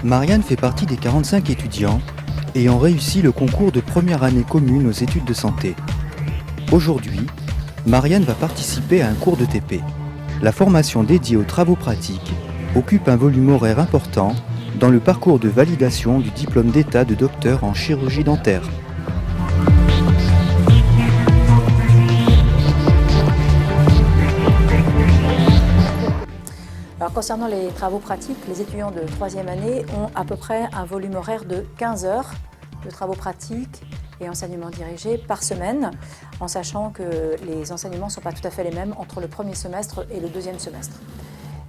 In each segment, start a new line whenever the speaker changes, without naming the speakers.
Marianne fait partie des 45 étudiants ayant réussi le concours de première année commune aux études de santé. Aujourd'hui, Marianne va participer à un cours de TP. La formation dédiée aux travaux pratiques occupe un volume horaire important dans le parcours de validation du diplôme d'état de docteur en chirurgie dentaire.
Alors, concernant les travaux pratiques, les étudiants de 3e année ont à peu près un volume horaire de 15 heures de travaux pratiques et enseignements dirigés par semaine, en sachant que les enseignements ne sont pas tout à fait les mêmes entre le premier semestre et le deuxième semestre.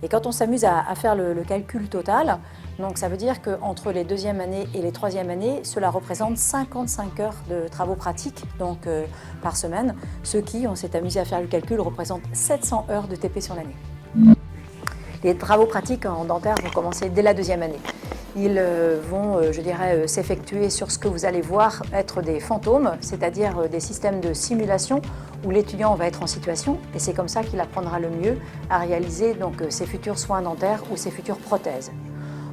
Et quand on s'amuse à faire le calcul total, donc ça veut dire qu'entre les 2e années et les 3e années, cela représente 55 heures de travaux pratiques par semaine, ce qui, on s'est amusé à faire le calcul, représente 700 heures de TP sur l'année. Les travaux pratiques en dentaire vont commencer dès la 2e année. Ils vont, s'effectuer sur ce que vous allez voir être des fantômes, c'est-à-dire des systèmes de simulation où l'étudiant va être en situation et c'est comme ça qu'il apprendra le mieux à réaliser ses futurs soins dentaires ou ses futures prothèses.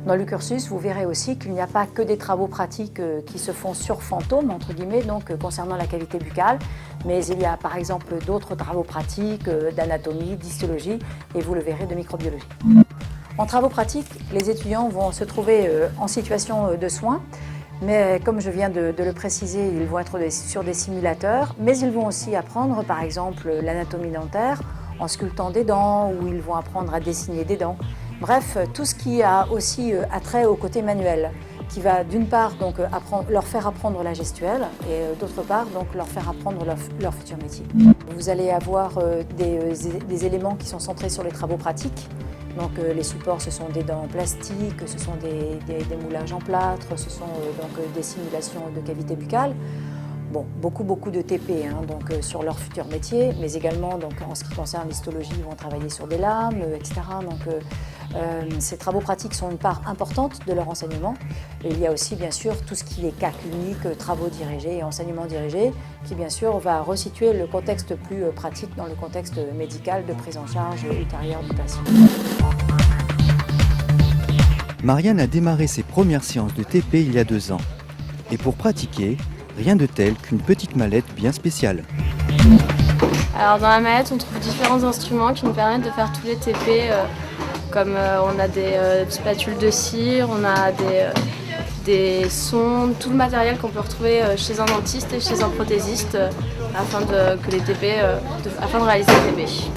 Dans le cursus, vous verrez aussi qu'il n'y a pas que des travaux pratiques qui se font sur fantôme, entre guillemets, concernant la cavité buccale, mais il y a par exemple d'autres travaux pratiques d'anatomie, d'histologie et vous le verrez de microbiologie. En travaux pratiques, les étudiants vont se trouver en situation de soins, mais comme je viens de le préciser, ils vont être sur des simulateurs, mais ils vont aussi apprendre par exemple l'anatomie dentaire en sculptant des dents ou ils vont apprendre à dessiner des dents. Bref, tout ce qui a aussi attrait au côté manuel, qui va d'une part leur faire apprendre la gestuelle et d'autre part leur faire apprendre leur futur métier. Vous allez avoir des éléments qui sont centrés sur les travaux pratiques. Donc les supports, ce sont des dents en plastique, ce sont des moulages en plâtre, ce sont des simulations de cavité buccale. Bon, beaucoup de TP sur leur futur métier, mais également en ce qui concerne l'histologie, ils vont travailler sur des lames, etc. Ces travaux pratiques sont une part importante de leur enseignement. Et il y a aussi bien sûr tout ce qui est cas cliniques, travaux dirigés et enseignements dirigés, qui bien sûr va resituer le contexte plus pratique dans le contexte médical de prise en charge ultérieure du patient.
Marianne a démarré ses premières séances de TP il y a 2 ans. Et pour pratiquer, rien de tel qu'une petite mallette bien spéciale.
Alors dans la mallette, on trouve différents instruments qui nous permettent de faire tous les TP, comme on a des spatules de cire, on a des sondes, tout le matériel qu'on peut retrouver chez un dentiste et chez un prothésiste afin de réaliser les TP.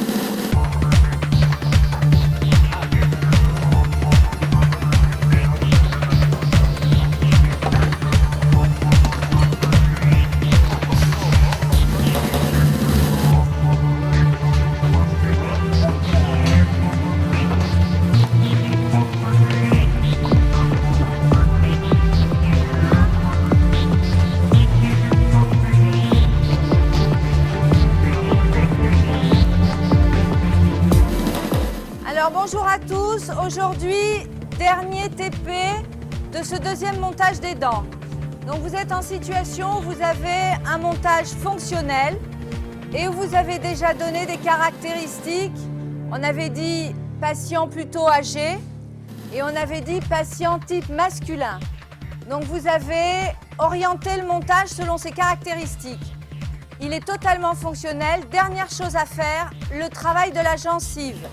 Bonjour à tous, aujourd'hui dernier TP de ce 2e montage des dents. Donc vous êtes en situation où vous avez un montage fonctionnel et où vous avez déjà donné des caractéristiques. On avait dit patient plutôt âgé et on avait dit patient type masculin. Donc vous avez orienté le montage selon ces caractéristiques. Il est totalement fonctionnel. Dernière chose à faire, le travail de la gencive.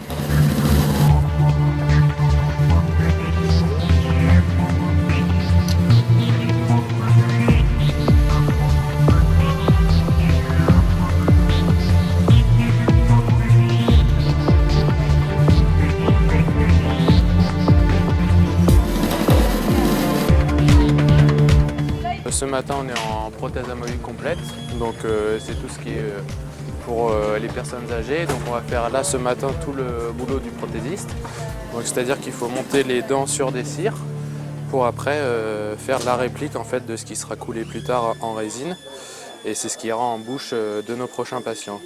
Ce matin, on est en prothèse amovible complète, donc c'est tout ce qui est pour les personnes âgées. Donc on va faire là ce matin tout le boulot du prothésiste. C'est-à-dire qu'il faut monter les dents sur des cires pour après faire la réplique en fait de ce qui sera coulé plus tard en résine. Et c'est ce qui ira en bouche de nos prochains patients.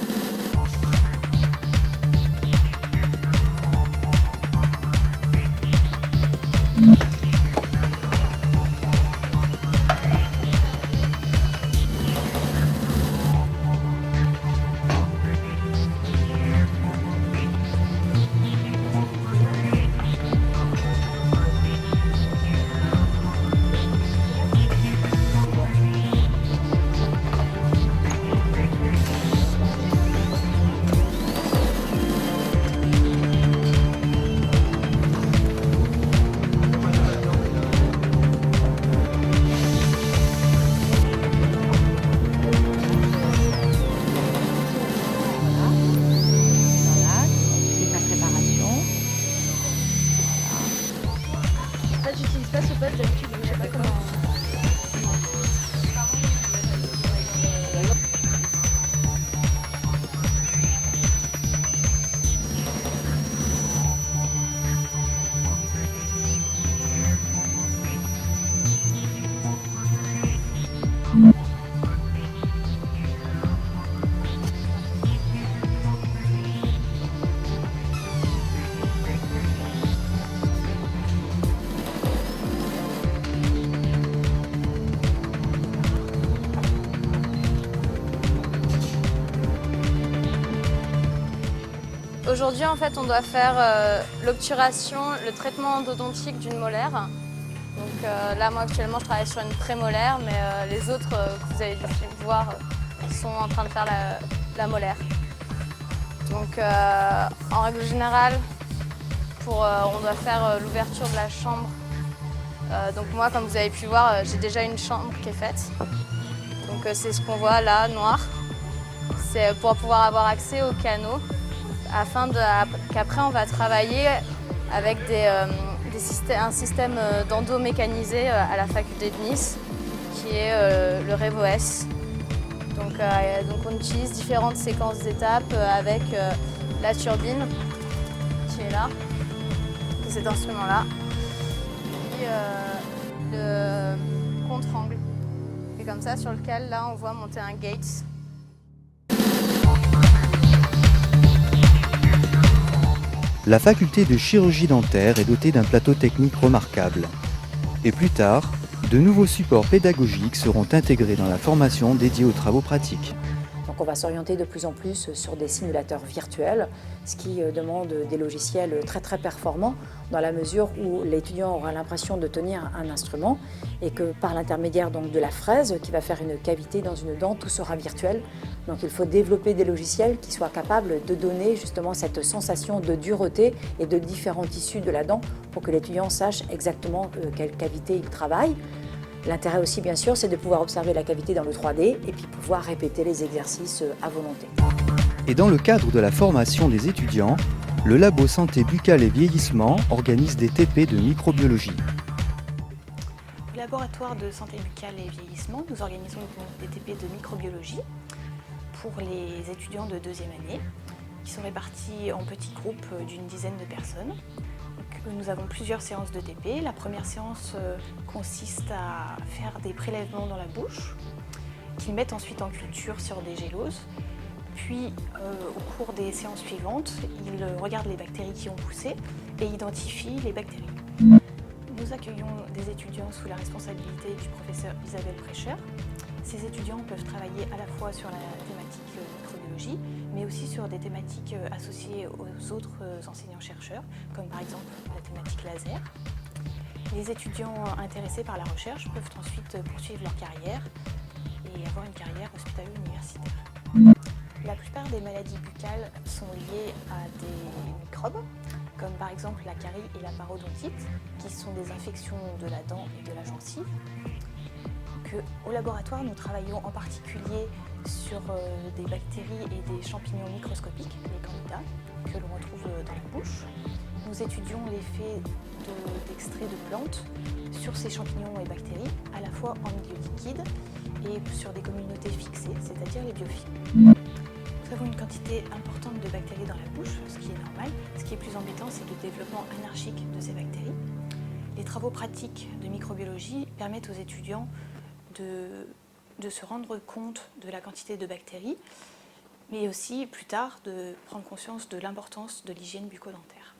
fait, j'utilise pas ce poste d'habitude, donc je sais pas comment. Aujourd'hui, en fait, on doit faire l'obturation, le traitement endodontique d'une molaire. Donc là, moi, actuellement, je travaille sur une prémolaire, mais les autres que vous avez dû voir sont en train de faire la molaire. Donc, en règle générale, on doit faire l'ouverture de la chambre. Donc moi, comme vous avez pu voir, j'ai déjà une chambre qui est faite. Donc c'est ce qu'on voit là, noir. C'est pour pouvoir avoir accès au canot, afin qu'après on va travailler avec un système d'endo mécanisé à la faculté de Nice, qui est le REVOS. Donc on utilise différentes séquences d'étapes avec la turbine qui est là, qui est cet instrument-là, et le contre-angle, et comme ça, sur lequel là on voit monter un gate.
La faculté de chirurgie dentaire est dotée d'un plateau technique remarquable. Et plus tard, de nouveaux supports pédagogiques seront intégrés dans la formation dédiée aux travaux pratiques.
Donc on va s'orienter de plus en plus sur des simulateurs virtuels, ce qui demande des logiciels très très performants dans la mesure où l'étudiant aura l'impression de tenir un instrument et que par l'intermédiaire donc de la fraise qui va faire une cavité dans une dent, tout sera virtuel. Donc il faut développer des logiciels qui soient capables de donner justement cette sensation de dureté et de différents tissus de la dent pour que l'étudiant sache exactement quelle cavité il travaille. L'intérêt aussi, bien sûr, c'est de pouvoir observer la cavité dans le 3D et puis pouvoir répéter les exercices à volonté.
Et dans le cadre de la formation des étudiants, le Labo Santé Buccale et Vieillissement organise des TP de microbiologie.
Au laboratoire de santé buccale et vieillissement, nous organisons des TP de microbiologie pour les étudiants de deuxième année qui sont répartis en petits groupes d'une dizaine de personnes. Donc, nous avons plusieurs séances de TP. La première séance consiste à faire des prélèvements dans la bouche qu'ils mettent ensuite en culture sur des géloses. Puis, au cours des séances suivantes, ils regardent les bactéries qui ont poussé et identifient les bactéries. Nous accueillons des étudiants sous la responsabilité du professeur Isabelle Prêcheur. Ces étudiants peuvent travailler à la fois sur la thématique microbiologie, mais aussi sur des thématiques associées aux autres enseignants-chercheurs, comme par exemple la thématique laser. Les étudiants intéressés par la recherche peuvent ensuite poursuivre leur carrière et avoir une carrière hospitalo-universitaire. La plupart des maladies buccales sont liées à des microbes, comme par exemple la carie et la parodontite, qui sont des infections de la dent et de la gencive. Au laboratoire, nous travaillons en particulier sur des bactéries et des champignons microscopiques, les candidats, que l'on retrouve dans la bouche. Nous étudions l'effet d'extraits de plantes sur ces champignons et bactéries, à la fois en milieu liquide et sur des communautés fixées, c'est-à-dire les biofilms. Nous avons une quantité importante de bactéries dans la bouche, ce qui est normal. Ce qui est plus embêtant, c'est le développement anarchique de ces bactéries. Les travaux pratiques de microbiologie permettent aux étudiants de se rendre compte de la quantité de bactéries, mais aussi plus tard de prendre conscience de l'importance de l'hygiène bucco-dentaire.